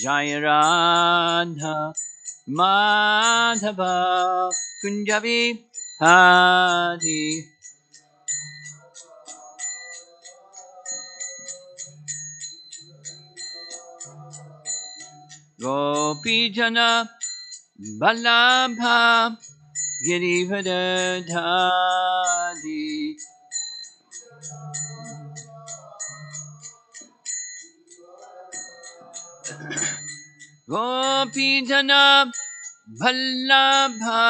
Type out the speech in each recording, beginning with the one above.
Jaya Radha Madhava Kunjabi Hari. Gopijana Vallabha Girivardhari. Gopijana Vallabha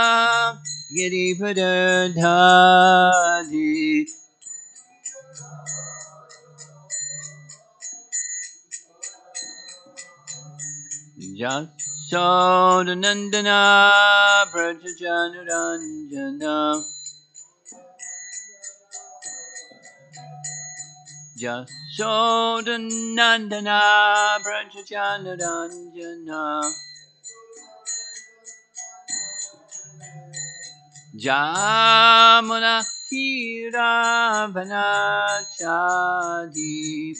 Girivardhari. Yasodhanandana Brajajanuranjana. Yasodhanandana Brajajanuranjana. Jamuna Kiravanachadi.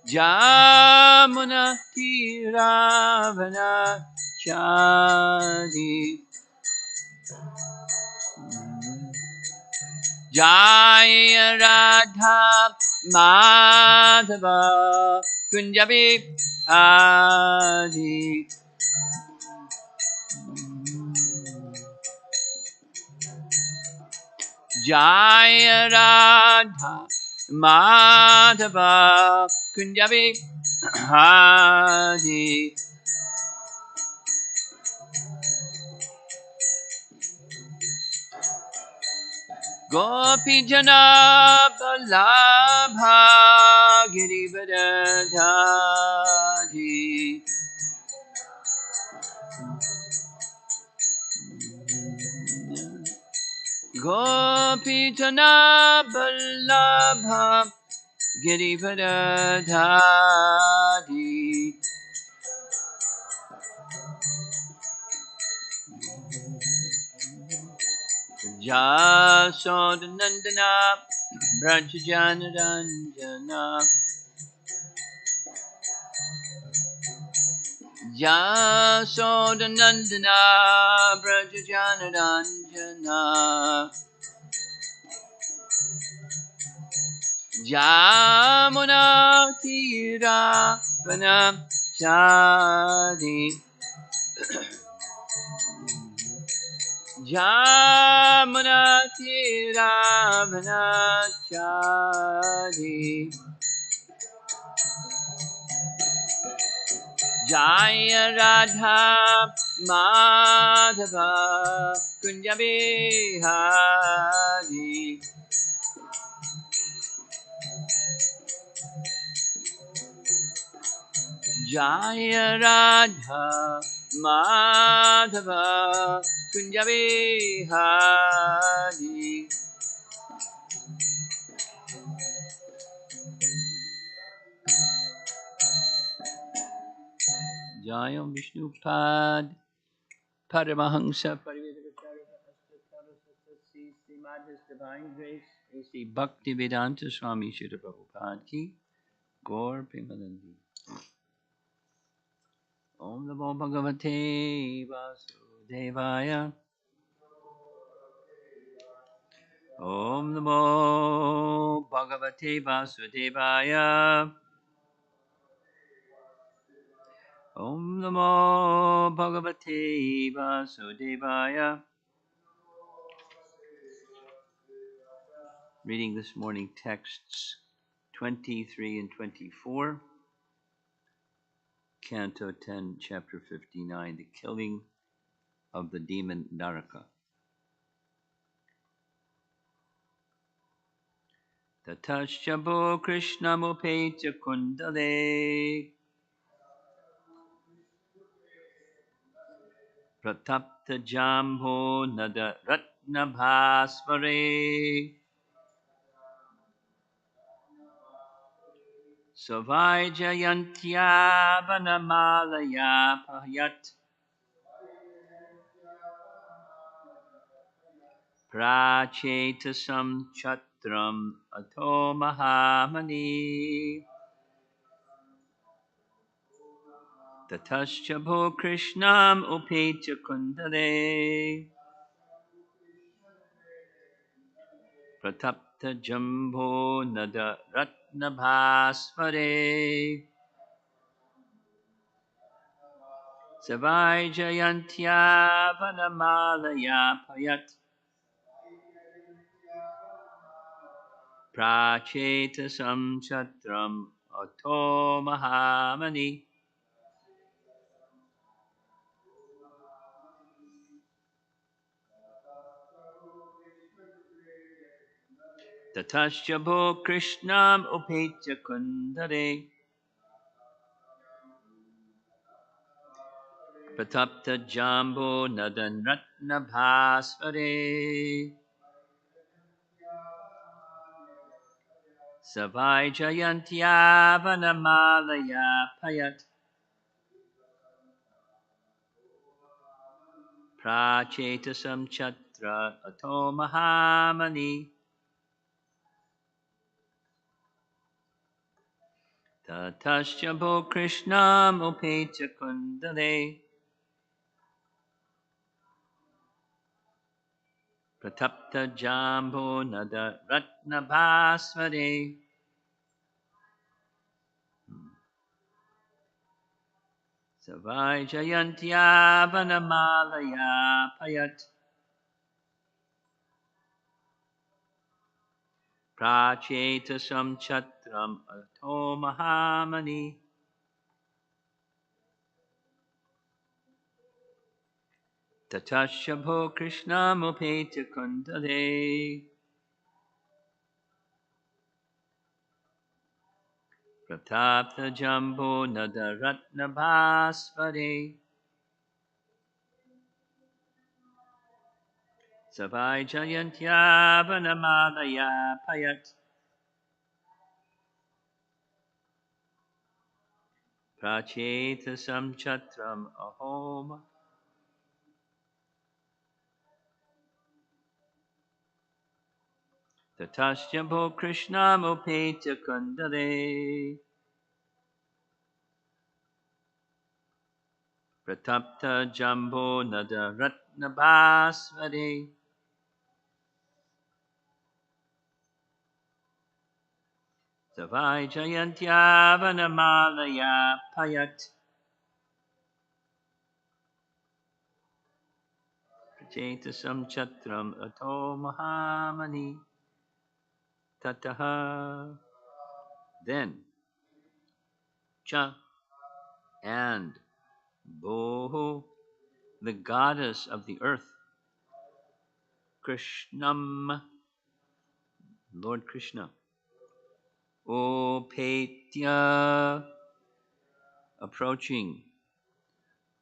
Jamuna Kiravanachadi. Jaya Radha Madhava Kunjabi Adi. Jaya Radha Madhava Kunjabi Adi. Gopi Jana Vallabha Girivardhari. Gopi Jana Vallabha Girivardhari. Yasodhanandana Brajajanuranjana. Yasodhanandana Brajajanuranjana. Jamuna Kiravanachadi. Jamuna Kiravanachadi. Jaya Radha Madhava Kunjabi Hari. Jaya Radha Madhava Kunjabi Hari. Jaya Vishnupad Paramahansa Parivedakacharya Madha's Divine Grace A.C. Bhaktivedanta Swami Srila Prabhupada Ki Gaur Premanandi. Om Namo Bhagavate Vasudevaya. Om Namo Bhagavate Vasudevaya. Om Namo Bhagavate Vasudevaya. Reading this morning texts 23 and 24. Canto 10, Chapter 59, The Killing of the Demon Naraka. Tatashyabo Krishna Mupetya Kundale Pratapta Jambho Nada Ratna Bhasvare Savai Jayantya Vanamalaya Payat Prachetasam chatram ato mahamani. Tatascha bho Krishnam upecha kundale. Pratapta jambho nada ratna bhasvare. Savai jayantya vanamalaya payat. Prachetasam chatram ato mahamani. Tatascha bho Krishnam upecha kundare. Pratapta jambo nadan ratna bhasvare. Savai jayantya vanamalaya payat. Prachetasam chatra ato mahamani. Tatascha bho Krishnam upecha kundale. Pratapta jambo nada ratna bhasvare. Savai jayantya vanamalaya payat. Prachetasam chatram ato mahamani. Tatascha bho Krishnam upecha kundale. Pratapta jambo nada ratna bhasvare. Savai jayantya vanamalaya payat. Prachetasam chatram ahoma. Tatascha bho Krishnam upecha kundale. Pratapta jambo nada ratna bhasvare. Savai jayantya vanamalaya payat. Prachetasam chatram ato mahamani. Tataha. Then, Cha and Boho, the goddess of the earth, Krishnam, Lord Krishna, Opetya, approaching,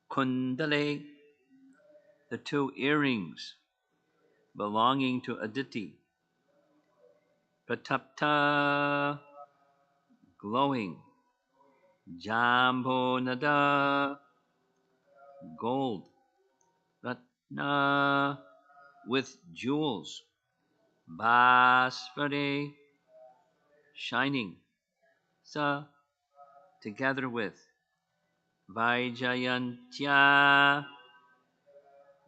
Kundale, the two earrings belonging to Aditi, Pratapta, glowing, Jambonada, gold, Ratna, with jewels, Basvare, shining, Sa, together with, Vaijayantya,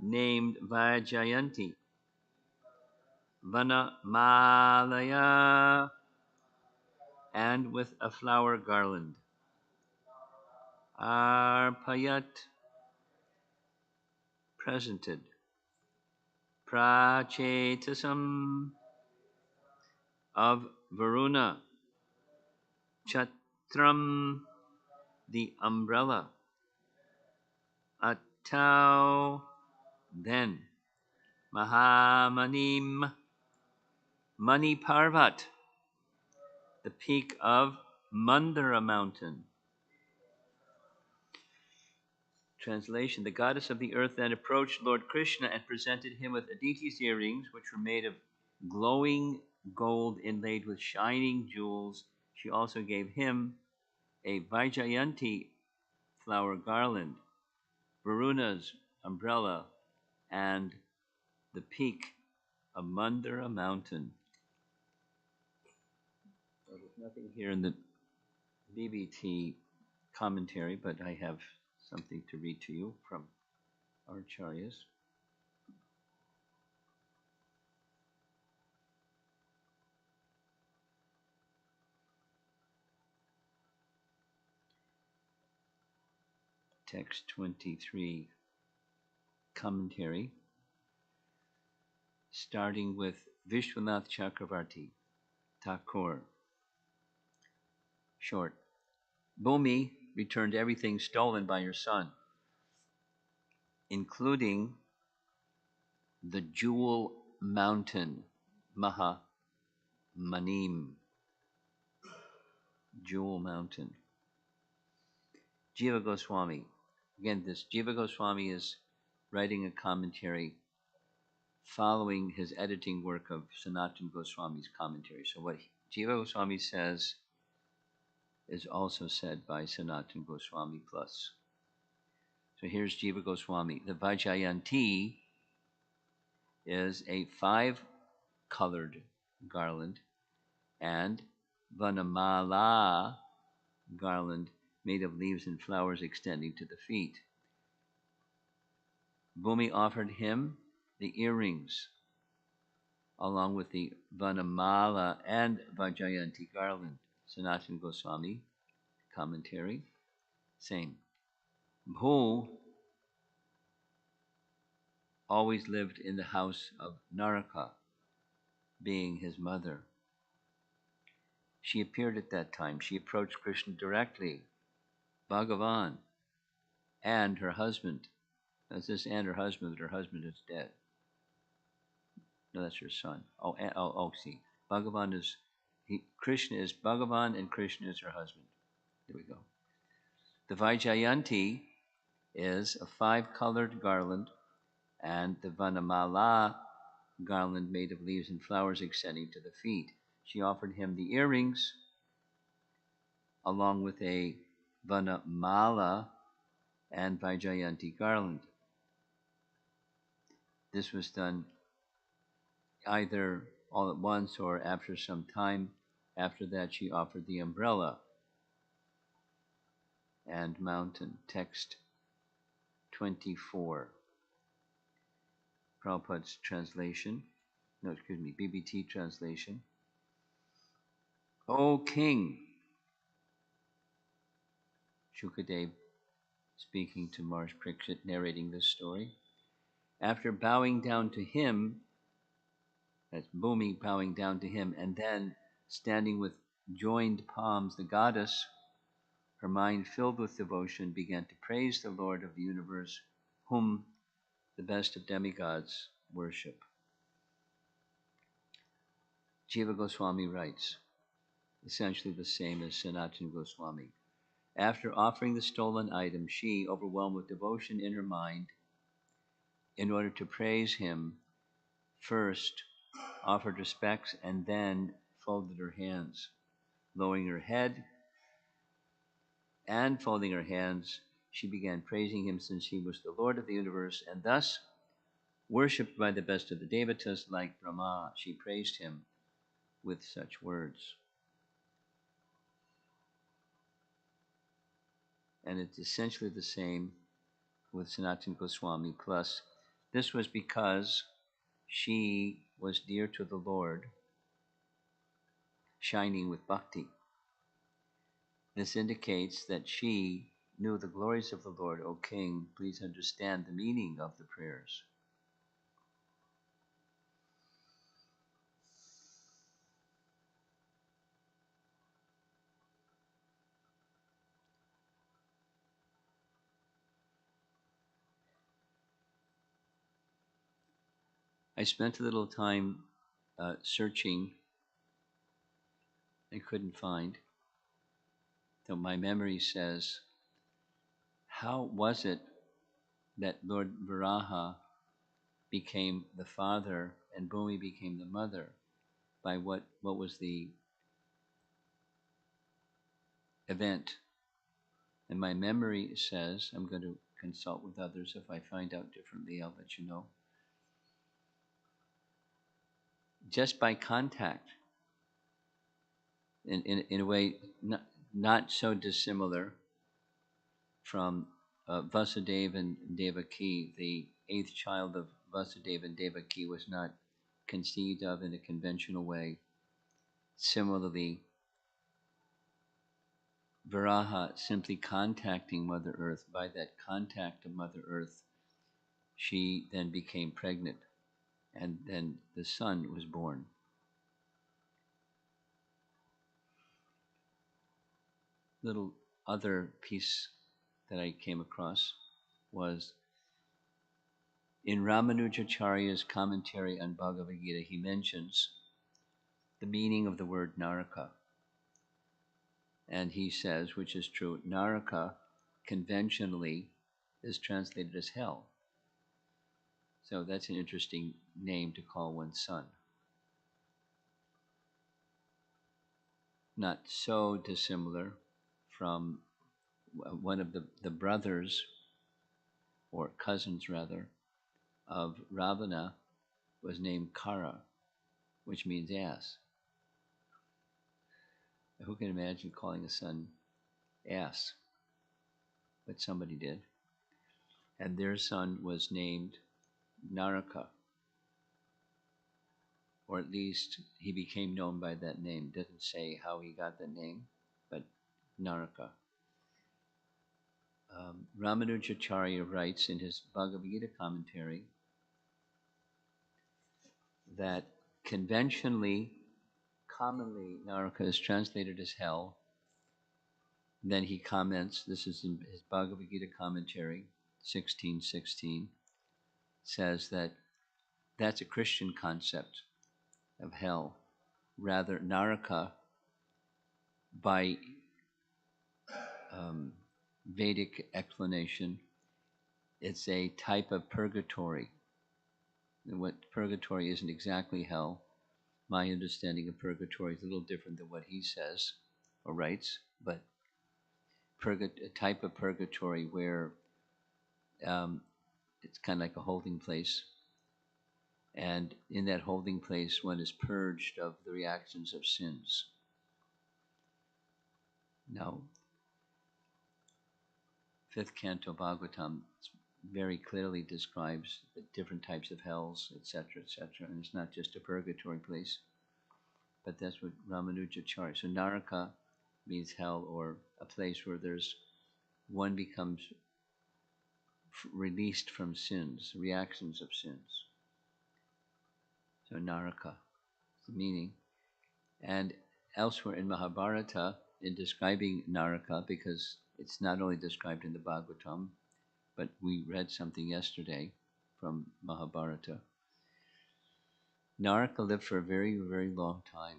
named Vaijayanti, Vana Malaya, and with a flower garland, Arpayat, presented, Prachetasam, of Varuna, Chatram, the umbrella, Atau, then, Mahamanim, Mani Parvat, the peak of Mandara mountain. Translation: the goddess of the earth then approached Lord Krishna and presented him with Aditi's earrings, which were made of glowing gold inlaid with shining jewels. She also gave him a Vaijayanti flower garland, Varuna's umbrella, and the peak of Mandara mountain. So there's nothing here in the BBT commentary, but I have something to read to you from our acharyas. Text 23 commentary, starting with Vishwanath Chakravarti, Thakur. Short. Bhumi returned everything stolen by your son, including the jewel mountain, Maha Manim, jewel mountain. Jiva Goswami. Again, this Jiva Goswami is writing a commentary following his editing work of Sanatana Goswami's commentary. So what Jiva Goswami says is also said by Sanatana Goswami plus. So here's Jiva Goswami. The Vajjayanti is a 5-colored garland, and Vanamala garland made of leaves and flowers extending to the feet. Bhumi offered him the earrings along with the Vanamala and Vajjayanti garland. Sanatana Goswami commentary, same. Bhu always lived in the house of Naraka, being his mother. She appeared at that time. She approached Krishna directly, Bhagavan, and her husband. That's this and her husband, but her husband is dead. No, that's her son. See. Bhagavan is, Krishna is Bhagavan and Krishna is her husband. There we go. The Vajjayanti is a 5-colored garland, and the Vanamala garland made of leaves and flowers extending to the feet. She offered him the earrings along with a Vanamala and Vajjayanti garland. This was done either all at once or after some time. After that, she offered the umbrella and mountain. Text 24. Prabhupada's translation. No, excuse me, BBT translation. O King, Shukadev speaking to Maharaj Parikshit, narrating this story. After bowing down to him, that's Bhumi bowing down to him, and then standing with joined palms, the goddess, her mind filled with devotion, began to praise the Lord of the universe, whom the best of demigods worship. Jiva Goswami writes, essentially the same as Sanatana Goswami. After offering the stolen item, she, overwhelmed with devotion in her mind, in order to praise him, first offered respects and then folded her hands. Lowering her head and folding her hands, she began praising him since he was the Lord of the universe, and thus, worshipped by the best of the devatas like Brahma, she praised him with such words. And it's essentially the same with Sanatana Goswami, plus this was because she was dear to the Lord, shining with bhakti. This indicates that she knew the glories of the Lord. O King, please understand the meaning of the prayers. I spent a little time searching. I couldn't find. So my memory says, how was it that Lord Varaha became the father and Bhumi became the mother? By what was the event? And my memory says, I'm going to consult with others. If I find out differently, I'll let you know. Just by contact. in a way not so dissimilar from Vasudeva and Devaki. The eighth child of Vasudeva and Devaki was not conceived of in a conventional way. Similarly, Varaha simply contacting Mother Earth, by that contact of Mother Earth, she then became pregnant, and then the son was born. Little other piece that I came across was in Ramanujacharya's commentary on Bhagavad Gita. He mentions the meaning of the word Naraka. And he says, which is true, Naraka conventionally is translated as hell. So that's an interesting name to call one's son. Not so dissimilar from one of the brothers, or cousins rather, of Ravana was named Kara, which means ass. Who can imagine calling a son ass? But somebody did. And their son was named Naraka, or at least he became known by that name. Doesn't say how he got the name, but Naraka. Ramanujacharya writes in his Bhagavad Gita commentary that conventionally, commonly, Naraka is translated as hell. Then he comments, this is in his Bhagavad Gita commentary, 16:16, says that that's a Christian concept of hell. Rather, Naraka, by Vedic explanation, it's a type of purgatory. And what purgatory isn't exactly hell. My understanding of purgatory is a little different than what he says or writes, but a type of purgatory where it's kind of like a holding place. And in that holding place, one is purged of the reactions of sins. Now, fifth canto Bhagavatam very clearly describes the different types of hells, etc., etc., and it's not just a purgatory place, but that's what Ramanujacharya. So Naraka means hell, or a place where one becomes released from sins, reactions of sins. So Naraka is the meaning. And elsewhere in Mahabharata, in describing Naraka, because it's not only described in the Bhagavatam, but we read something yesterday from Mahabharata. Naraka lived for a very, very long time.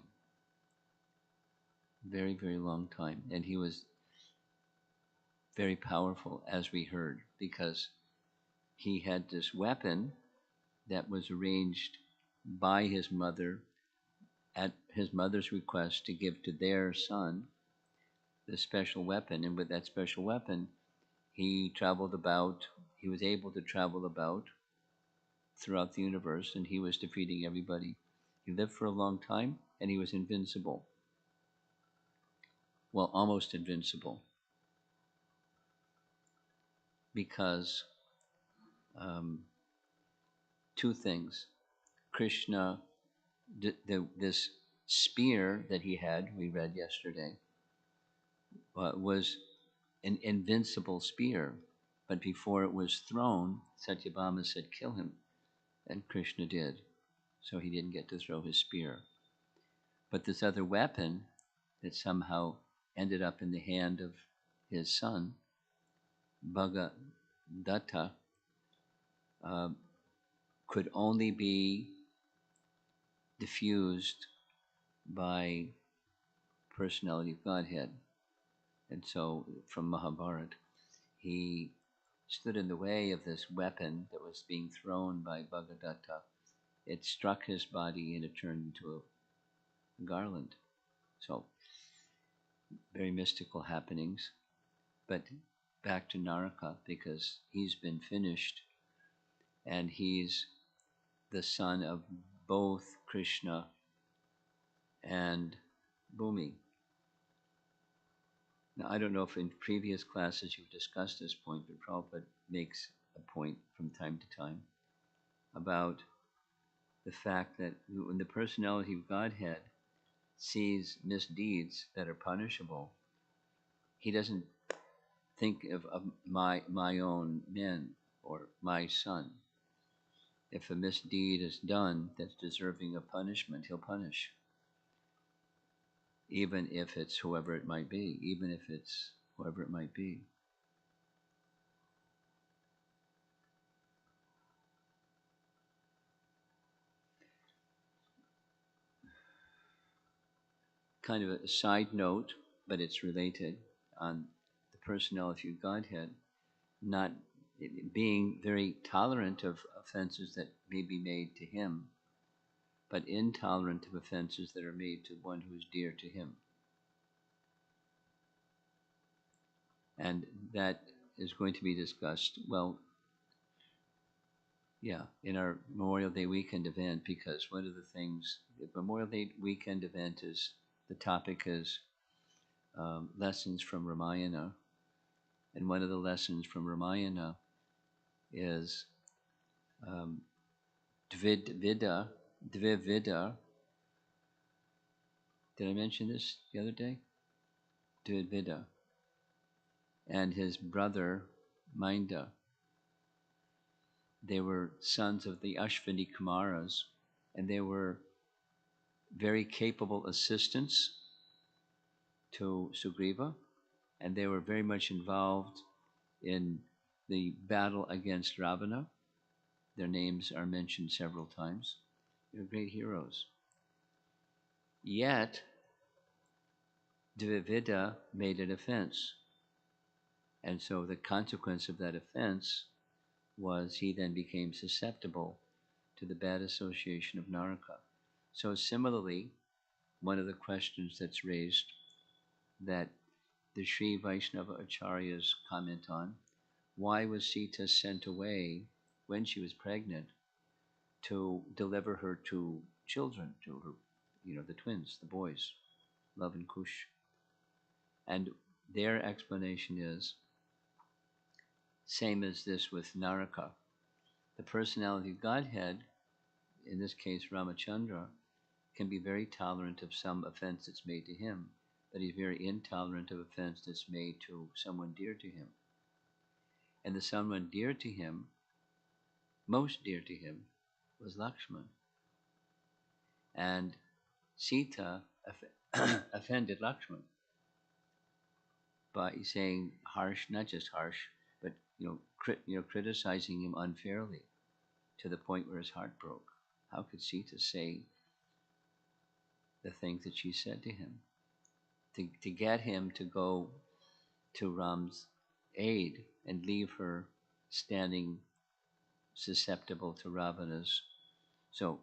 Very, very long time. And he was very powerful, as we heard, because he had this weapon that was arranged by his mother at his mother's request to give to their son the special weapon. And with that special weapon, he was able to travel about throughout the universe, and he was defeating everybody. He lived for a long time, and he was invincible. Well, almost invincible. Because two things. Krishna, this spear that he had, we read yesterday, was an invincible spear. But before it was thrown, Satyabhama said, kill him. And Krishna did. So he didn't get to throw his spear. But this other weapon that somehow ended up in the hand of his son, Bhagadatta, could only be diffused by personality of Godhead. And so from Mahabharata, he stood in the way of this weapon that was being thrown by Bhagadatta. It struck his body and it turned into a garland. So very mystical happenings. But back to Naraka, because he's been finished, and he's the son of both Krishna and Bhumi. Now, I don't know if in previous classes you've discussed this point, but Prabhupada makes a point from time to time about the fact that when the personality of Godhead sees misdeeds that are punishable, he doesn't think of my own men or my son. If a misdeed is done that's deserving of punishment, he'll punish. Even if it's whoever it might be, even if it's whoever it might be. Kind of a side note, but it's related on the personality of Godhead, not being very tolerant of offenses that may be made to him, but intolerant of offenses that are made to one who is dear to him. And that is going to be discussed, well, yeah, in our Memorial Day weekend event, because one of the things, the Memorial Day weekend event is, the topic is lessons from Ramayana. And one of the lessons from Ramayana is Dvivida. Did I mention this the other day? Dvivida. And his brother, Minda. They were sons of the Ashvini Kumaras, and they were very capable assistants to Sugriva, and they were very much involved in the battle against Ravana. Their names are mentioned several times. They're great heroes. Yet, Dvivida made an offense. And so the consequence of that offense was he then became susceptible to the bad association of Naraka. So similarly, one of the questions that's raised that the Sri Vaishnava Acharyas comment on, why was Sita sent away when she was pregnant to deliver her to children, to her, the twins, the boys, Love and Kush? And their explanation is, same as this with Naraka. The personality of Godhead, in this case Ramachandra, can be very tolerant of some offense that's made to him, but he's very intolerant of offense that's made to someone dear to him. And the someone dear to him, most dear to him, was Lakshman. And Sita offended Lakshman by saying harsh, not just harsh, but criticizing him unfairly to the point where his heart broke. How could Sita say the things that she said to him? To get him to go to Ram's aid and leave her standing susceptible to Ravana's. So,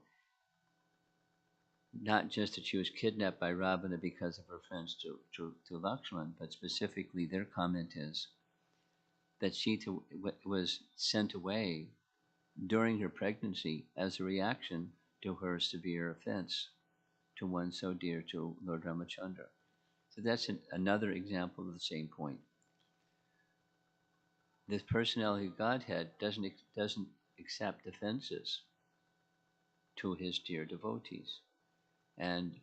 not just that she was kidnapped by Ravana because of her offense to Lakshman, but specifically their comment is that Sita was sent away during her pregnancy as a reaction to her severe offense to one so dear to Lord Ramachandra. So that's another example of the same point. This personality of Godhead doesn't accept offenses to his dear devotees. And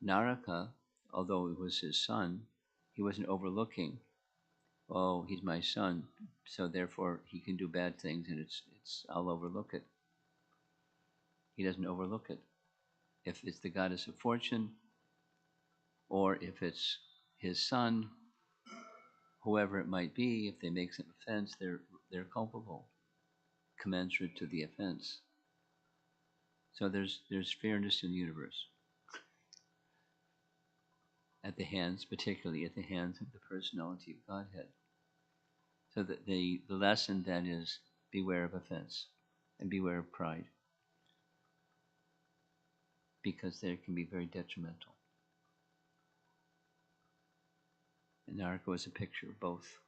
Naraka, although it was his son, he wasn't overlooking, oh, he's my son, so therefore he can do bad things and I'll overlook it. He doesn't overlook it. If it's the goddess of fortune, or if it's his son, whoever it might be, if they make some offense, they're culpable, commensurate to the offense. So there's fairness in the universe. Particularly at the hands of the personality of Godhead. So that the lesson then is beware of offense and beware of pride, because they can be very detrimental. And Naraka is a picture of both.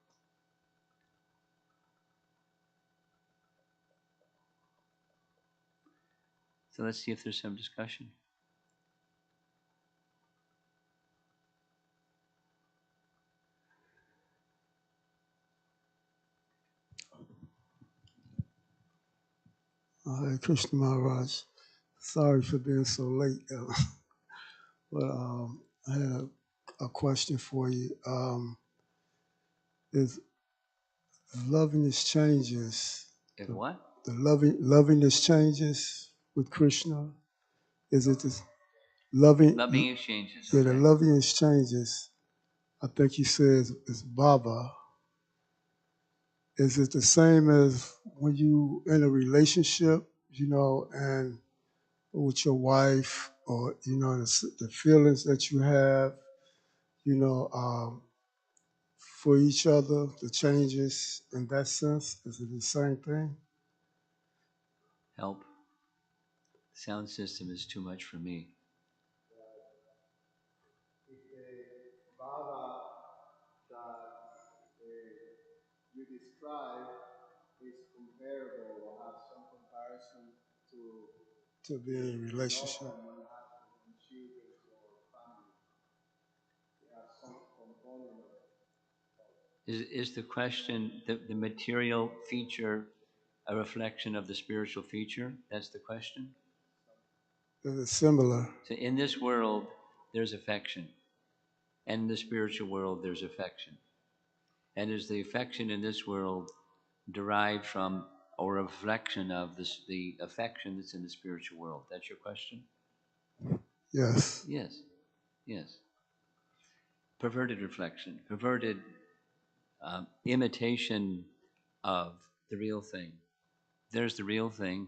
So let's see if there's some discussion. Krishna Maharaj. Sorry for being so late, but I had a question for you. Is lovingness changes? If what? The lovingness changes with Krishna. Is it the loving? Loving exchanges. Yeah, Okay. the lovingness changes. I think he says it's Baba. Is it the same as when you in a relationship, and with your wife, or the feelings that you have, you know, um, for each other, the changes in that sense? Is it the same thing? Help. Sound system is too much for me. Baba that you describe is comparable or have some comparison to being in a relationship. Is the question the material feature a reflection of the spiritual feature? That's the question. Is it similar? So in this world, there's affection, and in the spiritual world, there's affection. And is the affection in this world derived from or a reflection of the affection that's in the spiritual world? That's your question? Yes. Yes. Yes. Perverted reflection, perverted imitation of the real thing. There's the real thing,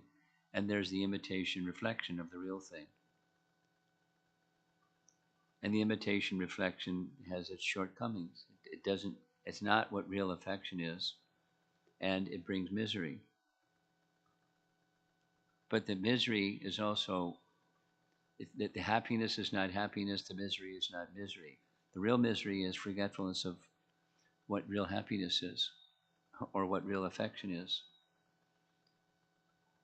and there's the imitation reflection of the real thing. And the imitation reflection has its shortcomings. It doesn't. It's not what real affection is, and it brings misery. But the misery is also that the happiness is not happiness. The misery is not misery. The real misery is forgetfulness of what real happiness is, or what real affection is.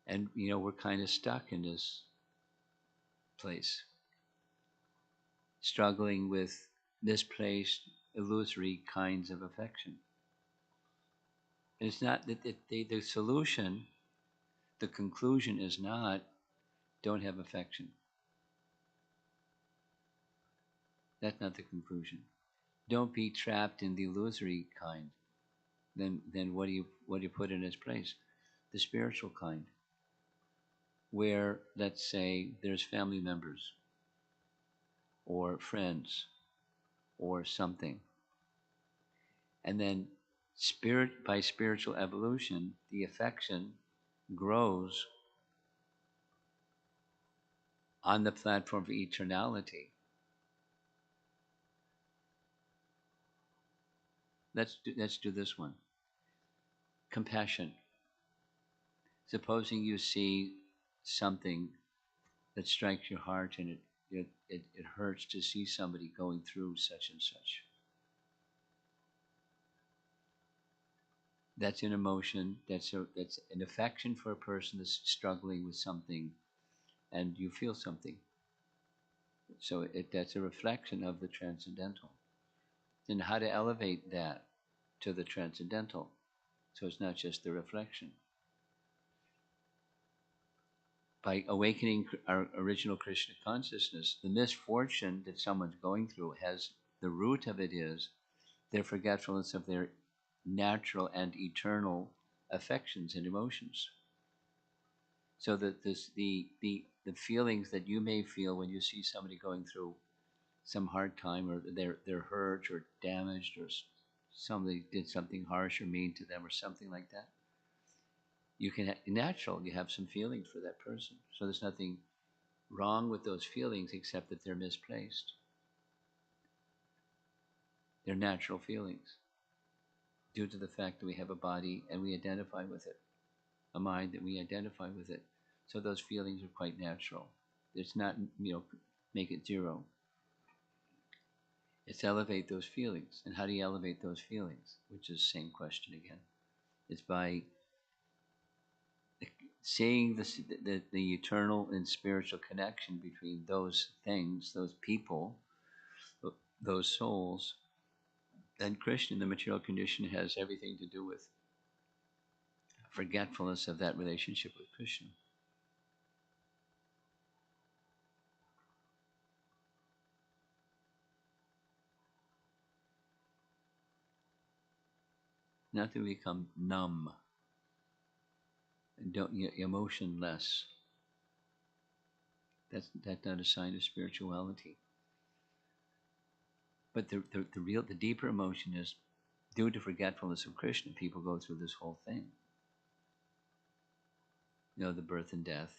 And we're kind of stuck in this place, struggling with misplaced, illusory kinds of affection. And it's not that the solution, the conclusion is not don't have affection. That's not the conclusion. Don't be trapped in the illusory kind. Then what do you put in its place? The spiritual kind, where let's say there's family members or friends or something, and then spirit by spiritual evolution, the affection grows on the platform of eternality. Let's do this one. Compassion. Supposing you see something that strikes your heart, and it hurts to see somebody going through such and such. That's an emotion. That's an affection for a person that's struggling with something, and you feel something. So that's a reflection of the transcendental. And how to elevate that to the transcendental, so it's not just the reflection. By awakening our original Krishna consciousness, the misfortune that someone's going through has the root of it is their forgetfulness of their natural and eternal affections and emotions. So that the feelings that you may feel when you see somebody going through some hard time, or they're hurt or damaged, or somebody did something harsh or mean to them or something like that, you can natural you have some feelings for that person. So there's nothing wrong with those feelings except that they're misplaced. They're natural feelings due to the fact that we have a body and we identify with it, a mind that we identify with it. So those feelings are quite natural. It's not, make it zero. It's elevate those feelings. And how do you elevate those feelings? Which is the same question again. It's by seeing the eternal and spiritual connection between those things, those people, those souls, and Krishna, the material condition, has everything to do with. forgetfulness of that relationship with Krishna. Not to become numb, and don't emotionless. That's not a sign of spirituality. But the deeper emotion is due to forgetfulness of Krishna. People go through this whole thing. The birth and death,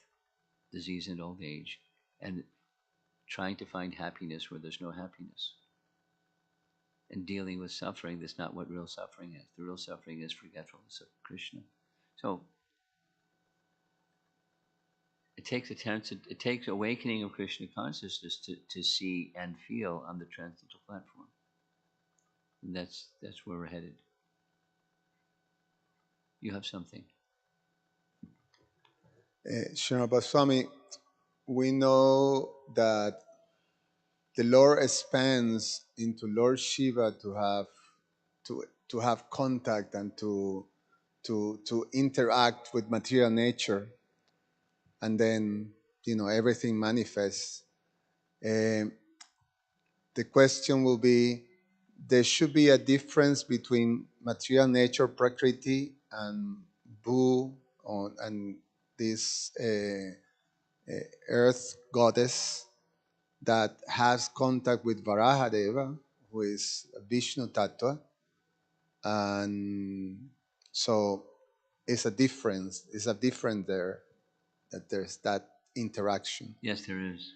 disease and old age, and trying to find happiness where there's no happiness, and dealing with suffering that's not what real suffering is. The real suffering is forgetfulness of Krishna. So it takes awakening of Krishna consciousness to see and feel on the transcendental platform. And that's where we're headed. You have something. Srila Swami, we know that the Lord expands into Lord Shiva to have contact and to interact with material nature, and then everything manifests. The question will be: there should be a difference between material nature, Prakriti, and Bhu, and this earth goddess that has contact with Varahadeva, who is Vishnu Tattva. And so it's a difference. It's a difference there, that there's that interaction. Yes, there is.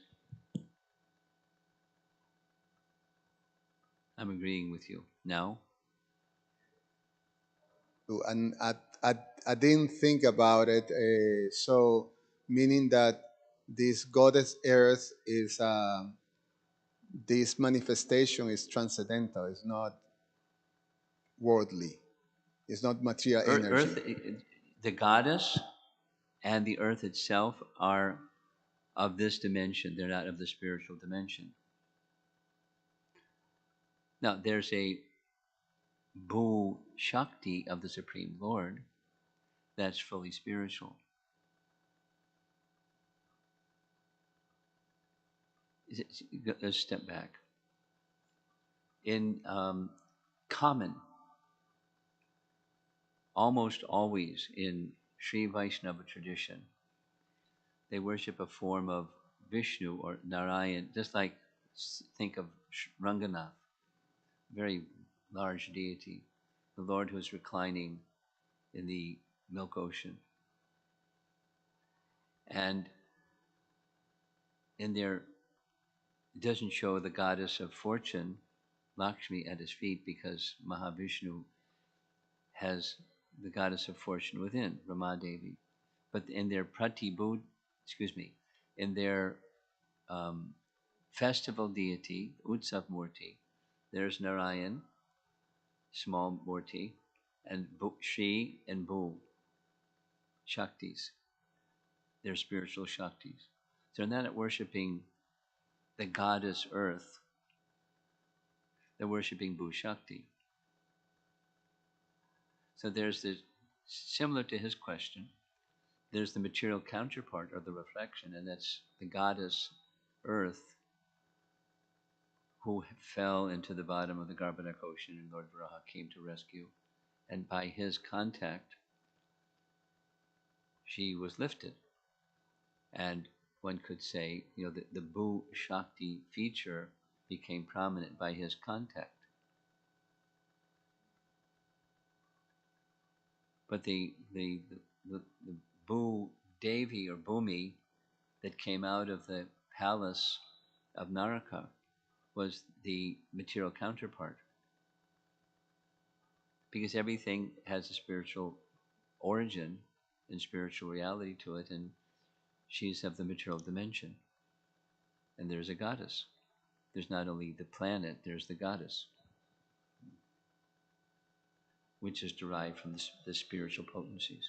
I'm agreeing with you. Now? And I didn't think about it. So meaning that this goddess earth is, this manifestation is transcendental. It's not worldly. It's not material energy. Earth, the goddess and the earth itself are of this dimension. They're not of the spiritual dimension. Now, there's a Bhu Shakti of the Supreme Lord that's fully spiritual. Let's step back. In common, almost always in Sri Vaishnava tradition, they worship a form of Vishnu or Narayan, just like think of Ranganath, very large deity, the Lord who's reclining in the milk ocean. And in there, it doesn't show the goddess of fortune, Lakshmi, at his feet, because Mahavishnu has the goddess of fortune within, Ramadevi. But in their in their festival deity, Utsav Murti, there's Narayan, small Murti, and Shri and Bhu, Shaktis. They're spiritual Shaktis. So they're not worshipping the goddess Earth, they're worshipping Bhu Shakti. So there's this, similar to his question, there's the material counterpart or the reflection, and that's the goddess Earth who fell into the bottom of the Garbanak Ocean, and Lord Varaha came to rescue. And by his contact, she was lifted. And one could say, the Bhu Shakti feature became prominent by his contact. But the Bhu Devi or Bhumi that came out of the palace of Naraka was the material counterpart. Because everything has a spiritual origin and spiritual reality to it, and she's of the material dimension. And there's a goddess. There's not only the planet, there's the goddess, which is derived from the spiritual potencies.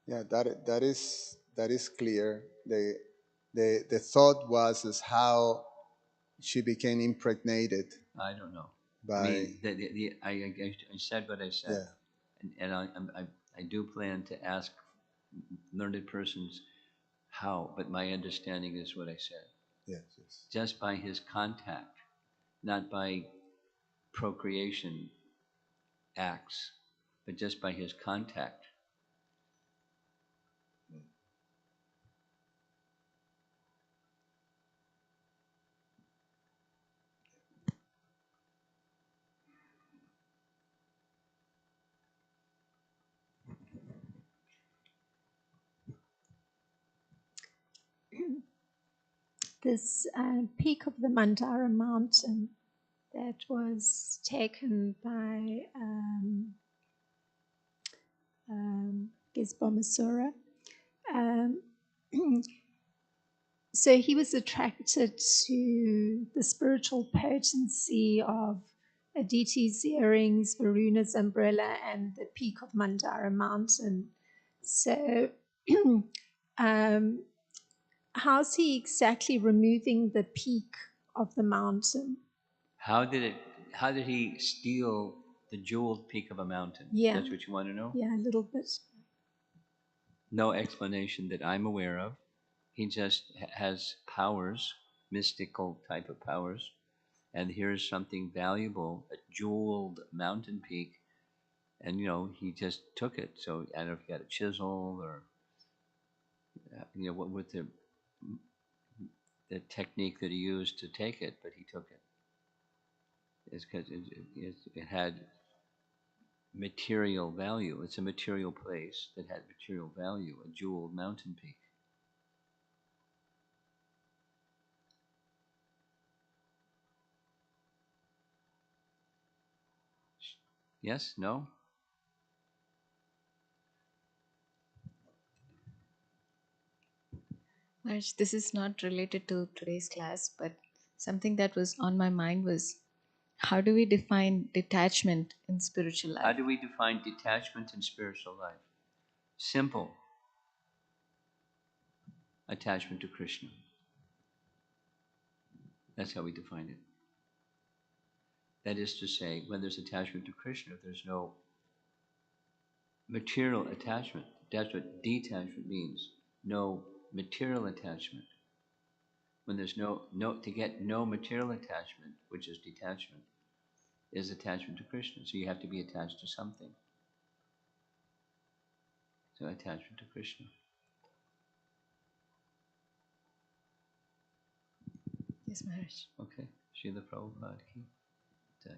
Yeah, that is clear. The thought was is how she became impregnated. I don't know. by I mean, I said what I said, yeah. and I do plan to ask learned persons how, but my understanding is what I said. Yes, yes. Just by his contact, not by procreation acts, but just by his contact. This peak of the Mandara mountain that was taken by Gisbomasura. So he was attracted to the spiritual potency of Aditi's earrings, Varuna's umbrella, and the peak of Mandara mountain. So, how's he exactly removing the peak of the mountain? How did he steal the jeweled peak of a mountain? Yeah. That's what you want to know? Yeah, a little bit. No explanation that I'm aware of. He just has powers, mystical type of powers. And here's something valuable, a jeweled mountain peak. And, he just took it. So I don't know if he got a chisel or, what with the technique that he used to take it, but he took it. It's because it had material value. It's a material place that had material value, a jeweled mountain peak. Yes? No? Maharaj, this is not related to today's class, but something that was on my mind was, how do we define detachment in spiritual How life? do we define detachment in spiritual life? Simple. Attachment to Krishna. That's how we define it. That is to say, when there's attachment to Krishna, there's no material attachment. That's what detachment means. No material attachment. When there's to get no material attachment, which is detachment, is attachment to Krishna. So you have to be attached to something. So attachment to Krishna. Yes, Maharaj. Okay. Srila Prabhupada ki jai.